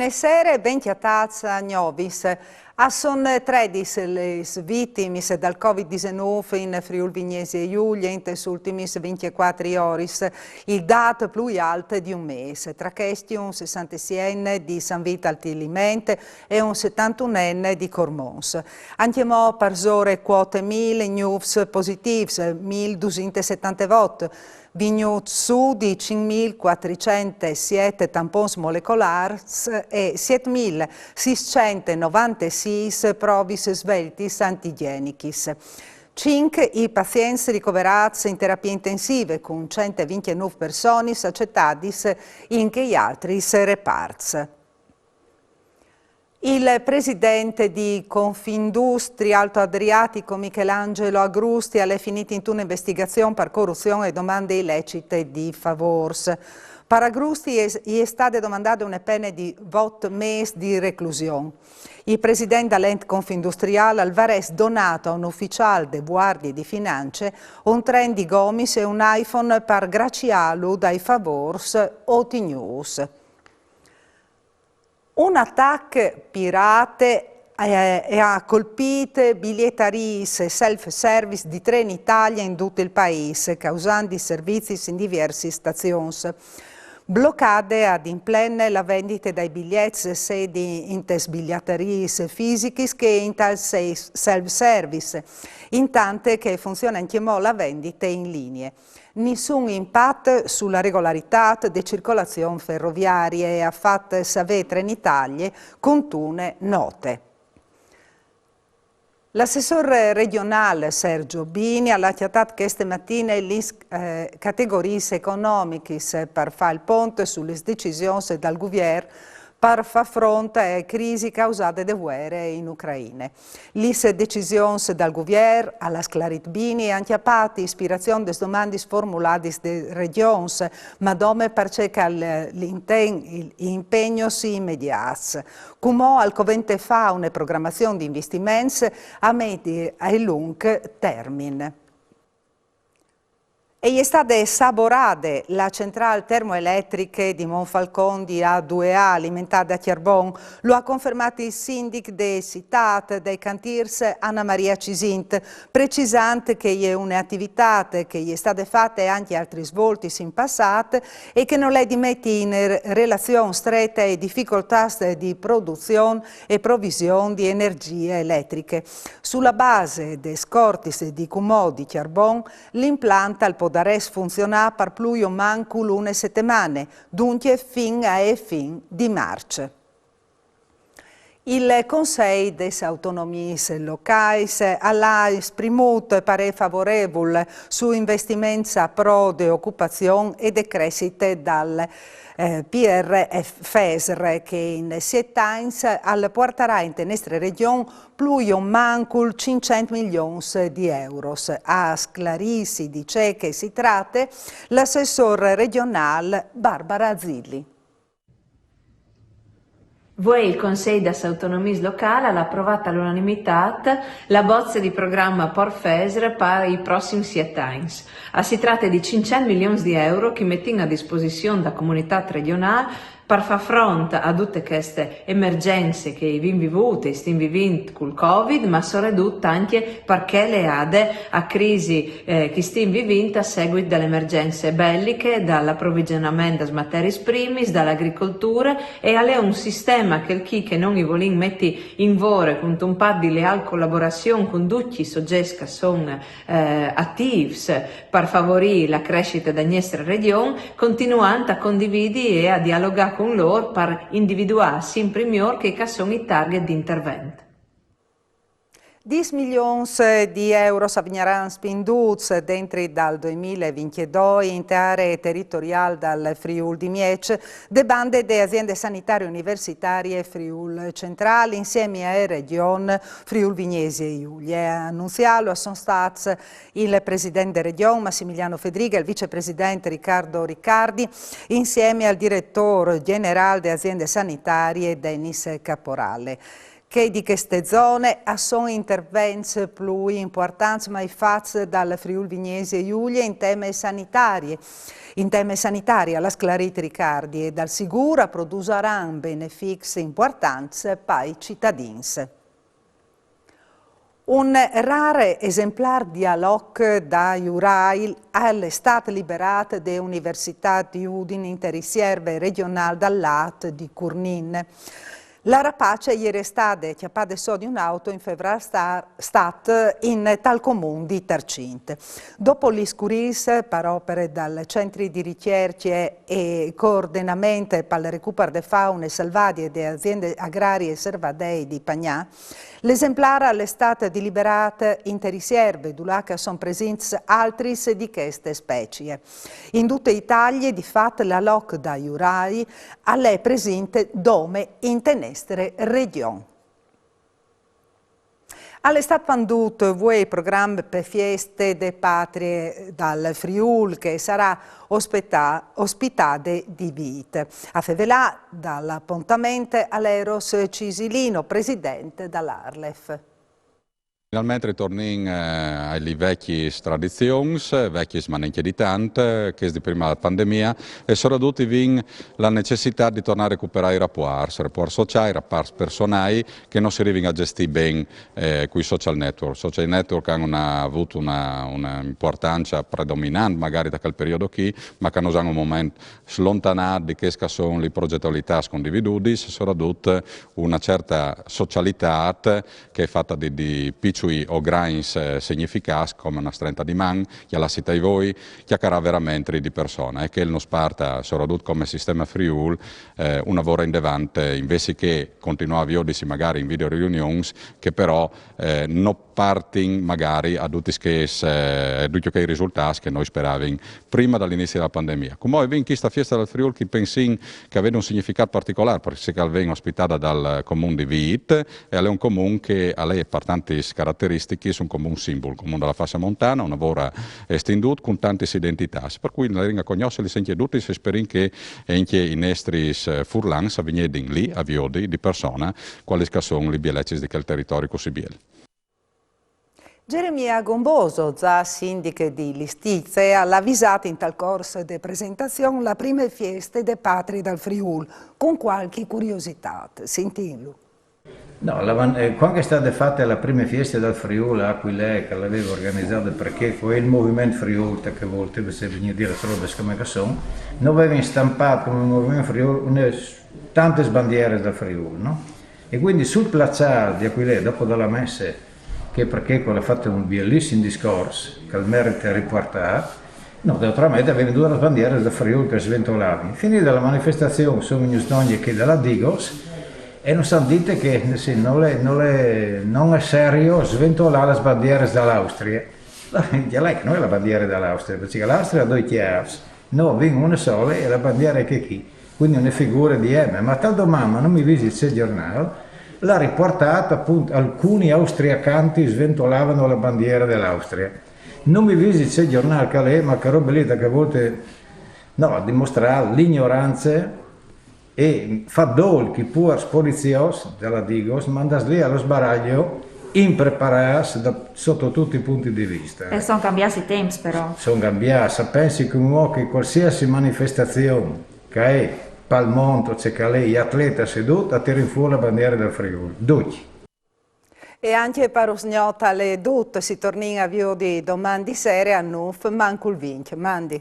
Buonasera, benchiatazza a Novis. Sono 13 le vittime dal Covid-19 in Friuli Vignesi e Giulia in queste ultime 24 ore, il dato più alto di un mese. Tra questi un 66enne di San Vito al Tilimente e un 71enne di Cormons. Andiamo per ore quote 1000 news positivi, 1278. Vignut Sud di 5.407 tampons molecolari e 7.696 provis sveltis antigenicis. 5 i pazienti ricoverati in terapie intensive con 129 persone accettati in che altri reparti. Il presidente di Confindustria Alto Adriatico Michelangelo Agrusti ha finito in un'investigazione per corruzione e domande illecite di favors. Per Agrusti è stata domandata una pena di 8 mesi di reclusione. Il presidente dell'ente Confindustriale Alvarez donato a un ufficiale de Guardie di Finanze un tren di gomis e un iPhone per graciarlo dai favors OT-News. Un attacco pirate ha colpito bigliettarie e self-service di Trenitalia in tutto il paese, causando i servizi in diverse stazioni. Bloccate ad implenne la vendita dei biglietti sedi in tes biglietterie fisiche che in tal self-service, intanto che funziona anche la vendita in linea. Nessun impatto sulla regolarità di circolazione ferroviaria e ha fatto sapere Trenitalia con tune note. L'assessore regionale Sergio Bini ha lasciato questa mattina le categorie economiche per fare il ponte sulle decisioni del governo per far fronte alle crisi causate da guerra in Ucraina. Le decisioni del governo alla sclarit Bini e anche a parte ispirazione delle domande formulate dalle regioni, ma dove per cercare l'impegno immediato. Come al covente fa una programmazione di investimenti a medio e lungo termine. E è stata saborata la centrale termoelettrica di Monfalcone di A2A alimentata a carbone. Lo ha confermato il sindaco de Citat dei Cantiers Anna Maria Cisint, precisando che è un'attività che è stata fatta anche altri svolti in passato e che non è di mettere in relazione stretta e difficoltà di produzione e provvisione di energie elettriche. Sulla base dei scorti di cumò di carbone, l'impianto al podares funzionare per più o manco una settimana, dunque fin a fin di marzo. Il Consiglio delle autonomie locali ha esprimuto parere favorevole su investimenti a pro di occupazione e di crescita dal PRFESR che in 7 anni porterà in nostra regione più o manco 500 milioni di euro. A sclarirsi di ciò che si tratta l'assessore regionale Barbara Zilli. Il Consiglio delle autonomie locali ha approvato all'unanimità la bozza di programma PORFESR per i prossimi 7 anni. Si tratta di 500 milioni di euro che mettono a disposizione della comunità regionale per far fronte a tutte queste emergenze che abbiamo vissuto e stiamo vivendo col Covid, ma soprattutto anche perché le ade a crisi che stiamo vivendo a seguito delle emergenze belliche, dall'approvvigionamento delle materie prime, dall'agricoltura e alle un sistema che non vogliamo mettere in vore con un po' di leale collaborazione con tutti i soggetti che sono attivi per favorire la crescita della nostra regione, continuando a condividere e a dialogare con loro per individuare sempre meglio che sono i target di intervento. 10 milioni di euro saranno spenduti dentro dal 2022 in aree territoriali dal Friuli di Miece, de bande delle aziende sanitarie universitarie Friuli Centrale insieme alla regione Friuli Vignesi e Giulia. Annunziarlo sono stati il presidente della regione Massimiliano Fedriga e il vicepresidente Riccardo Riccardi insieme al direttore generale delle aziende sanitarie Denis Caporale. che di queste zone sono interventi più importanti mai fatti dal Friuli Vignesi Giulia in temi sanitari. In temi sanitari, alla sclarite Riccardi e dal sicuro produrranno benefici importanti per i cittadini. Un raro esemplare di Alok da Iurai è stato liberato dall'Università di Udine in riserva regionale dall'AT di Curnin. La rapace ieri è stata chiappata su di un'auto in febbraio stat in tal comune di Tarcinte. Dopo l'iscuris per opere dal Centro di Ricerche e Coordinamento per il recupero di faune selvagge e di aziende agrarie e servadei di Pagnà, l'esemplare è stato deliberato in riserve, dove sono presenti altri di queste specie. In tutta Italia, di fatto, la LOC da Iurai è presente dome in tenestre region. All'estate venduto il programma per feste de patrie dal Friuli che sarà ospitate di vite. A Fevelà dall'appuntamento all'Eros Cisilino, presidente dall'Arlef. Finalmente ritorniamo alle vecchie tradizioni, vecchie manenche di tante, che di prima della pandemia, e soprattutto la necessità di tornare a recuperare i rapporti sociali, i rapporti personali, che non si arrivano a gestire bene con i social network. I social network hanno avuto un'importanza predominante magari da quel periodo qui, ma che hanno un momento slontanato di che sono le progettualità condivise, soprattutto una certa socialità che è fatta di piccoli o grains significati come una stretta di man, che alla città di voi, che ha veramente di persone e che non sparta, soprattutto come sistema Friuli, un lavoro in devante, invece che continuare a viodisi magari in video riunioni, che però non partono magari a tutti i risultati che noi speravamo prima dall'inizio della pandemia. Come è questa festa del Friuli che pensi che aveva un significato particolare, perché viene ospitata dal comune di Vit e è un comune che ha per tante caratteristiche, è un comune simbolo, il comune della fascia montana, un lavoro estinduto con tante identità, per cui la ringa conosce li senti tutti e spero che anche i nostri furlans vengono lì a Viodi di persona quali sono le bielecce di quel territorio così biele. Geremia Gomboso, già sindaco di Listizze, ha avvisato in tal corso di presentazione la prima festa dei patri dal Friuli, con qualche curiosità. Sentilo. No, quando è stata fatta la prima festa del Friuli a Aquilè, che l'aveva organizzata perché fu il movimento Friuli che voleva se venire a dire solo come sono, noi avevamo stampato come movimento Friuli tante bandiere del Friuli, no? E quindi sul piazzale di Aquilè, dopo dalla messa, che perché quello ha fatto un bellissimo discorso che merita riportare, no, naturalmente avevano due bandiere del Friuli che sventolavano. Finita la manifestazione, sono venuti donne che dalla Digos, e non sanno dite che non è serio sventolare le bandiere dall'Austria. Lei non è la bandiera dall'Austria, perché l'Austria ha due chiavi, noi abbiamo una sola e la bandiera è che qui. Quindi una figura di M. Ma tal domani non mi visita il giornale, l'ha riportato appunto alcuni austriacanti sventolavano la bandiera dell'Austria. Non mi visita il giornale che lei, ma che roba lì che a volte no, dimostrare l'ignoranza e fa dolci pur poliziosi della Digos, manda lì allo sbaraglio impreparati sotto tutti i punti di vista. E sono cambiati i tempi però. Sono cambiati, pensi che qualsiasi manifestazione che è Palmonto, c'è che lei atleta seduta, tira fuori la bandiera del Friuli, tutti. E anche per Osgnota le dut si torna a Viodi domani sera a Nuf, manco il vince, mandi.